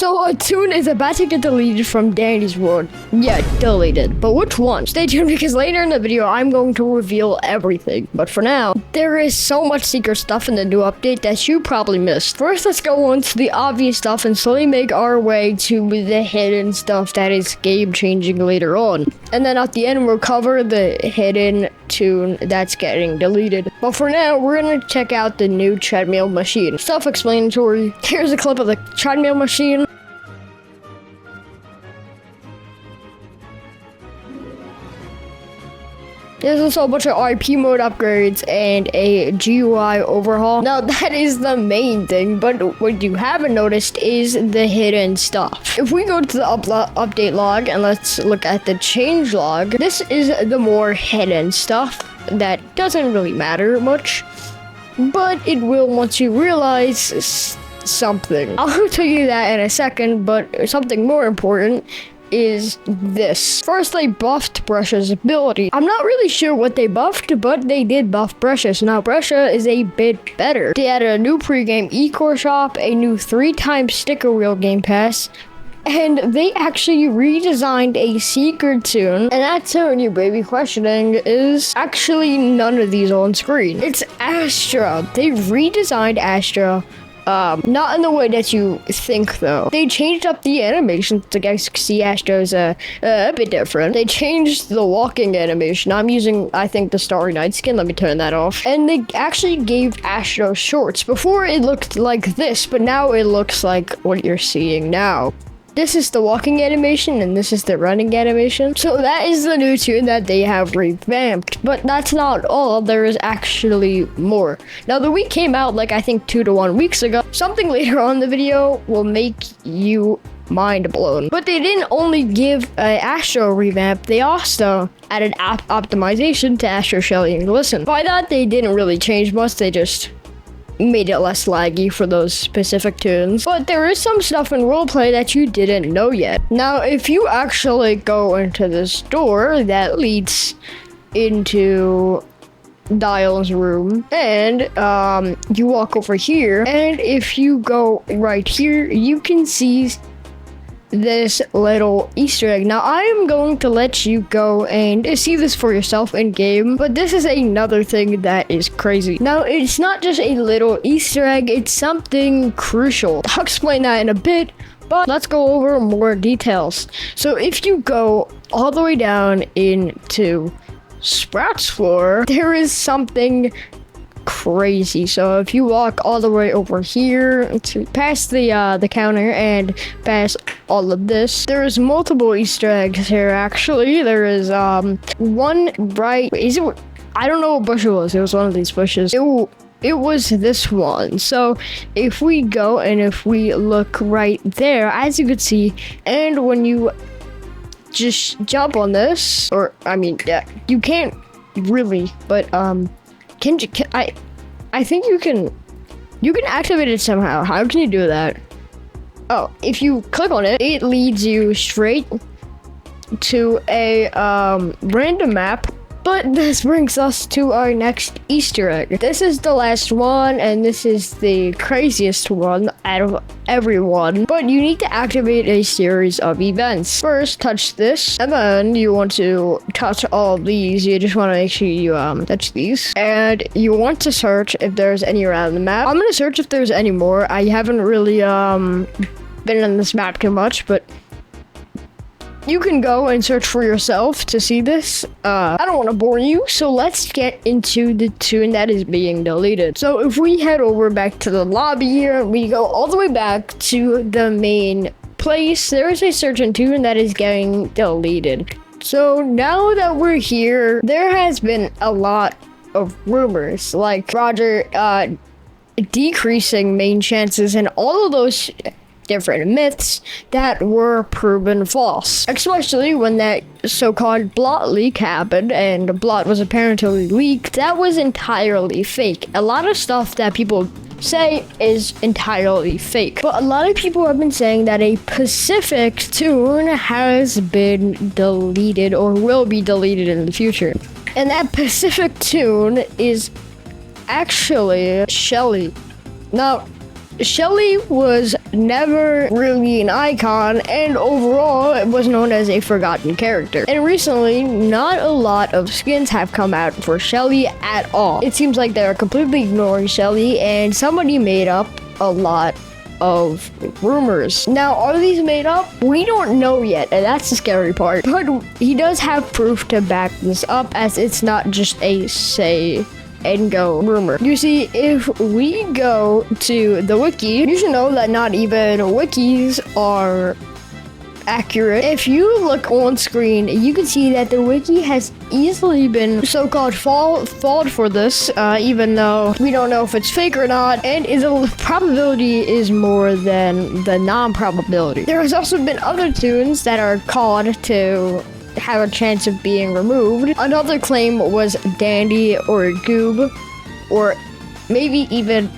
So a Toon is about to get deleted from Danny's world. Yeah, deleted. But which one? Stay tuned because later in the video, I'm going to reveal everything. But for now, there is so much secret stuff in the new update that you probably missed. First, let's go on to the obvious stuff and slowly make our way to the hidden stuff that is game-changing later on. And then at the end, we'll cover the hidden Toon that's getting deleted. But for now, we're gonna check out the new treadmill machine. Self-explanatory. Here's a clip of the treadmill machine. There's also a bunch of RP mode upgrades and a GUI overhaul. Now that is the main thing, but what you haven't noticed is the hidden stuff. If we go to the update log and let's look at the change log, this is the more hidden stuff that doesn't really matter much, but it will once you realize something. I'll tell you that in a second, but something more important is this. First, they buffed Brusha's ability. I'm not really sure what they buffed, but they did buff Brusha's. Now, Brusha is a bit better. They added a new pregame e-core shop, a new 3x sticker wheel game pass, and they actually redesigned a secret Toon. And that Toon you may be questioning is actually none of these on screen. It's Astro. They redesigned Astro. Not in the way that you think though. They changed up the animation to guys see Astro's a bit different. They changed the walking animation. I'm using, I think, the Starry Night skin. Let me turn that off. And they actually gave Astro shorts. Before it looked like this, but now it looks like what you're seeing now. This is the walking animation and this is the running animation. So that is the new Toon that they have revamped. But that's not all. There is actually more. Now the week came out like I think 2 to 1 weeks ago. Something later on in the video will make you mind blown. But they didn't only give Astro revamp, they also added app optimization to Astro, Shelly, and Glisten. By that they didn't really change much, they just made it less laggy for those specific Toons. But there is some stuff in roleplay that you didn't know yet. Now, if you actually go into this door that leads into Dial's room, and you walk over here, and if you go right here, you can see this little Easter egg. Now I am going to let you go and see this for yourself in game, but this is another thing that is crazy. Now it's not just a little Easter egg, it's something crucial. I'll explain that in a bit, but let's go over more details. So if you go all the way down into Sprout's floor, there is something crazy. So if you walk all the way over here to past the counter and past all of this, there's multiple Easter eggs here. Actually, there is one right. Is it? I don't know what bush it was. It was one of these bushes. It was this one. So if we go and if we look right there, as you can see, and when you just jump on this, or I mean, yeah, you can't really, but I think you can activate it somehow. How can you do that? Oh, if you click on it, it leads you straight to a random map. But this brings us to our next Easter egg. This is the last one, and this is the craziest one out of everyone. But you need to activate a series of events. First, touch this, and then you want to touch all of these. You just want to make sure you touch these, and you want to search if there's any around the map. I'm gonna search if there's any more. I haven't really been on this map too much, but you can go and search for yourself to see this. I don't want to bore you, so let's get into the Toon that is being deleted. So if we head over back to the lobby here, we go all the way back to the main place, there is a certain Toon that is getting deleted. So now that we're here, there has been a lot of rumors, like Roger decreasing main chances and all of those different myths that were proven false, especially when that so-called blot leak happened and the blot was apparently leaked. That was entirely fake. A lot of stuff that people say is entirely fake, but a lot of people have been saying that a specific Toon has been deleted or will be deleted in the future, and that specific Toon is actually Shelly. Now Shelly was never really an icon, and overall it was known as a forgotten character. And recently, not a lot of skins have come out for Shelly at all. It seems like they're completely ignoring Shelly, and somebody made up a lot of rumors. Now, are these made up? We don't know yet, and that's the scary part. But he does have proof to back this up, as it's not just a say and go rumor. You see, if we go to the wiki, you should know that not even wikis are accurate. If you look on screen, you can see that the wiki has easily been so-called fault for this, even though we don't know if it's fake or not, and the probability is more than the non-probability. There has also been other tunes that are called to have a chance of being removed. Another claim was Dandy or Goob, or maybe even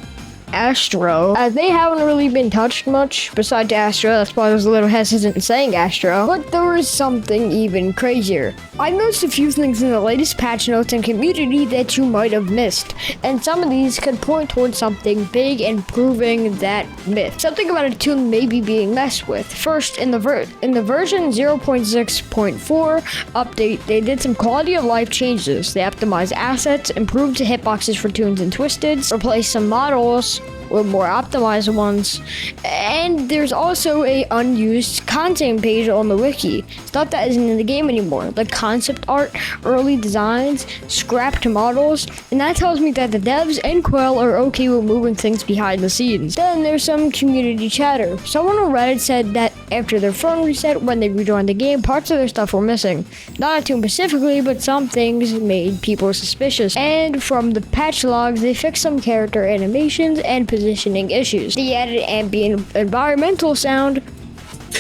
Astro, as they haven't really been touched much besides Astro. That's why I was a little hesitant in saying Astro. But there was something even crazier. I noticed a few things in the latest patch notes and community that you might have missed, and some of these could point towards something big and proving that myth. Something about a tune may be being messed with. First, in the version 0.6.4 update, they did some quality of life changes. They optimized assets, improved hitboxes for tunes and twisteds, replaced some models with more optimized ones, and there's also a unused content page on the wiki, stuff that isn't in the game anymore, like concept art, early designs, scrapped models, and that tells me that the devs and Quell are okay with moving things behind the scenes. Then there's some community chatter. Someone on Reddit said that after their phone reset, when they rejoined the game, parts of their stuff were missing. Not a tune specifically, but some things made people suspicious. And from the patch logs, they fixed some character animations and positioning issues. They added ambient environmental sound,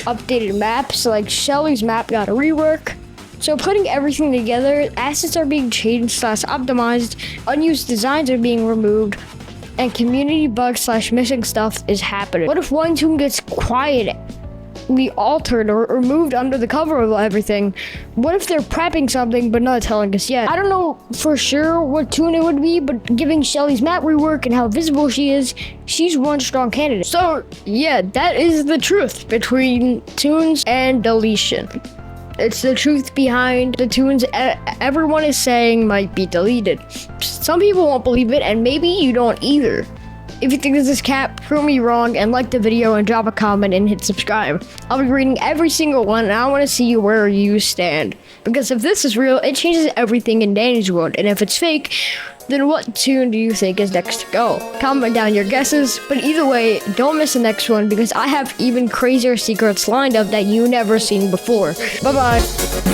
updated maps, like Shelly's map got a rework. So putting everything together, assets are being changed / optimized, unused designs are being removed, and community bugs / missing stuff is happening. What if one tune gets quietly altered or moved under the cover of everything? What if they're prepping something but not telling us yet? I don't know for sure what tune it would be, but giving Shelly's map rework and how visible she is, she's one strong candidate. So yeah, that is the truth between tunes and deletion. It's the truth behind the tunes everyone is saying might be deleted. Some people won't believe it, and maybe you don't either. If you think this is cap, prove me wrong, and like the video and drop a comment and hit subscribe. I'll be reading every single one, and I want to see where you stand. Because if this is real, it changes everything in Danny's world, and if it's fake, then what tune do you think is next to go? Comment down your guesses, but either way, don't miss the next one, because I have even crazier secrets lined up that you never seen before. Bye bye.